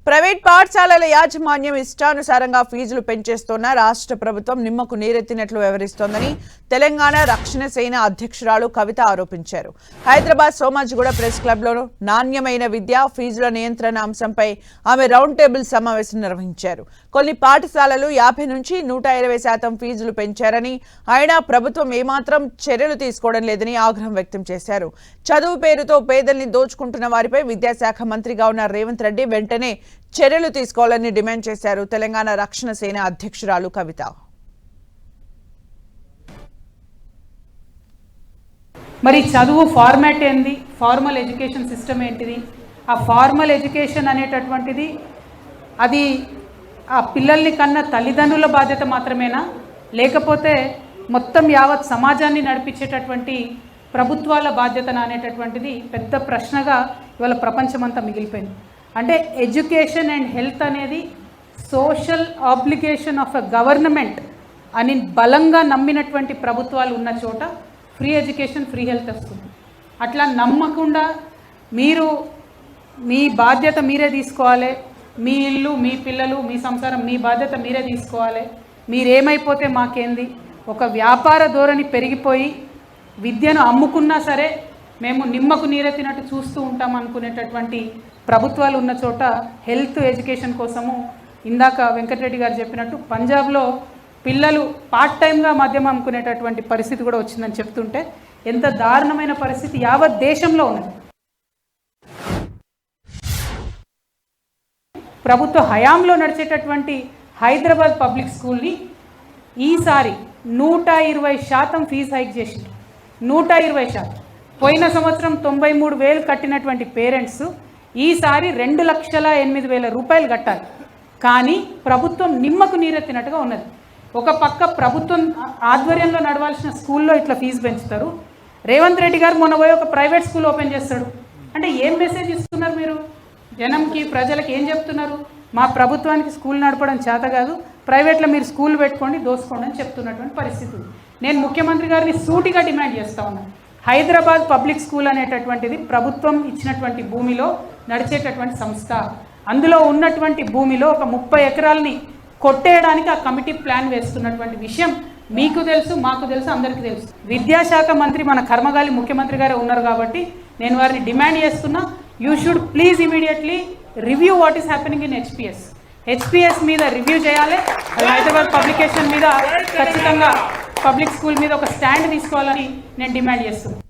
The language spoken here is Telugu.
ప్రైవేట్ పాఠశాలల యాజమాన్యం ఇష్టానుసారంగా ఫీజులు పెంచేస్తున్న రాష్ట్ర ప్రభుత్వం నిమ్మకు నీరెత్తినట్లు వ్యవహరిస్తోందని తెలంగాణ రక్షణ సేన అధ్యక్షురాలు కవిత ఆరోపించారు. హైదరాబాద్ సోమాజిగూడ ప్రెస్ క్లబ్లో నాణ్యమైన విద్య ఫీజుల నియంత్రణ అంశంపై ఆమె రౌండ్ టేబుల్ సమావేశం నిర్వహించారు. కొన్ని పాఠశాలలు 50 నుంచి 120% ఫీజులు పెంచారని, అయినా ప్రభుత్వం ఏమాత్రం చర్యలు తీసుకోవడం లేదని ఆగ్రహం వ్యక్తం చేశారు. చదువు పేరుతో పేదల్ని దోచుకుంటున్న వారిపై విద్యాశాఖ మంత్రిగా ఉన్న రేవంత్ రెడ్డి వెంటనే చర్యలు తీసుకోవాలని డిమాండ్ చేశారు. తెలంగాణ రక్షణ సేన అధ్యక్షురాలు కవిత. మరి చదువు ఫార్మాట్ ఏంది, ఫార్మల్ ఎడ్యుకేషన్ సిస్టమ్ ఏంటిది, ఆ ఫార్మల్ ఎడ్యుకేషన్ అనేటటువంటిది అది ఆ పిల్లల్ని కన్నా తల్లిదండ్రుల బాధ్యత మాత్రమేనా, లేకపోతే మొత్తం యావత్ సమాజాన్ని నడిపించేటటువంటి ప్రభుత్వాల బాధ్యతన అనేటటువంటిది పెద్ద ప్రశ్నగా ఇవాళ ప్రపంచమంతా మిగిలిపోయింది. అంటే ఎడ్యుకేషన్ అండ్ హెల్త్ అనేది social obligation of a government అని బలంగా నమ్మినటువంటి ప్రభుత్వాలు ఉన్న చోట ఫ్రీ ఎడ్యుకేషన్ ఫ్రీ హెల్త్ వస్తుంది. అట్లా నమ్మకుండా మీరు మీ బాధ్యత మీరే తీసుకోవాలి, మీ ఇల్లు మీ పిల్లలు మీ సంసారం మీ బాధ్యత మీరే తీసుకోవాలి, మీరేమైపోతే మాకేంది, ఒక వ్యాపార ధోరణి పెరిగిపోయి విద్యను అమ్ముకున్నా సరే మేము నిమ్మకు నీరెత్తినట్టు చూస్తూ ఉంటాం అనుకునేటటువంటి ప్రభుత్వాలు ఉన్న చోట హెల్త్ ఎడ్యుకేషన్ కోసము ఇందాక వెంకటరెడ్డి గారు చెప్పినట్టు పంజాబ్లో పిల్లలు పార్ట్ టైంగా మద్యం అమ్ముకునేటటువంటి పరిస్థితి కూడా వచ్చిందని చెప్తుంటే ఎంత దారుణమైన పరిస్థితి యావత్ దేశంలో ఉన్నది. ప్రభుత్వ హయాంలో నడిచేటటువంటి హైదరాబాద్ పబ్లిక్ స్కూల్ని ఈసారి 120% ఫీజు హైక్ చేసింది. 120%. పోయిన సంవత్సరం 93,000 కట్టినటువంటి పేరెంట్స్ ఈసారి 2,08,000 రూపాయలు కట్టాలి. కానీ ప్రభుత్వం నిమ్మకు నీరెత్తినట్టుగా ఉన్నది. ఒక పక్క ప్రభుత్వం ఆధ్వర్యంలో నడవాల్సిన స్కూల్లో ఇట్లా ఫీజు పెంచుతారు. రేవంత్ రెడ్డి గారు మొన్న పోయి ఒక ప్రైవేట్ స్కూల్ ఓపెన్ చేస్తాడు. అంటే ఏం మెసేజ్ ఇస్తున్నారు మీరు జనంకి, ప్రజలకు ఏం చెప్తున్నారు? మా ప్రభుత్వానికి స్కూల్ నడపడం చేత కాదు, ప్రైవేట్లో మీరు స్కూల్ పెట్టుకోండి దోసుకోండి అని చెప్తున్నటువంటి పరిస్థితి. నేను ముఖ్యమంత్రి గారిని సూటిగా డిమాండ్ చేస్తా ఉన్నాను. హైదరాబాద్ పబ్లిక్ స్కూల్ అనేటటువంటిది ప్రభుత్వం ఇచ్చినటువంటి భూమిలో నడిచేటటువంటి సంస్థ. అందులో ఉన్నటువంటి భూమిలో ఒక 30 ఎకరాలని కొట్టేయడానికి ఆ కమిటీ ప్లాన్ వేస్తున్నటువంటి విషయం మీకు తెలుసు, మాకు తెలుసు, అందరికీ తెలుసు. విద్యాశాఖ మంత్రి మన కర్మగాలి ముఖ్యమంత్రి గారే ఉన్నారు కాబట్టి నేను వారిని డిమాండ్ చేస్తున్నా, you should please immediately review what is happening in HPS మీద రివ్యూ చేయాలి. హైదరాబాద్ పబ్లికేషన్ మీద ఖచ్చితంగా పబ్లిక్ స్కూల్ మీద ఒక స్టాండ్ తీసుకోవాలని నేను డిమాండ్ చేస్తున్నాను.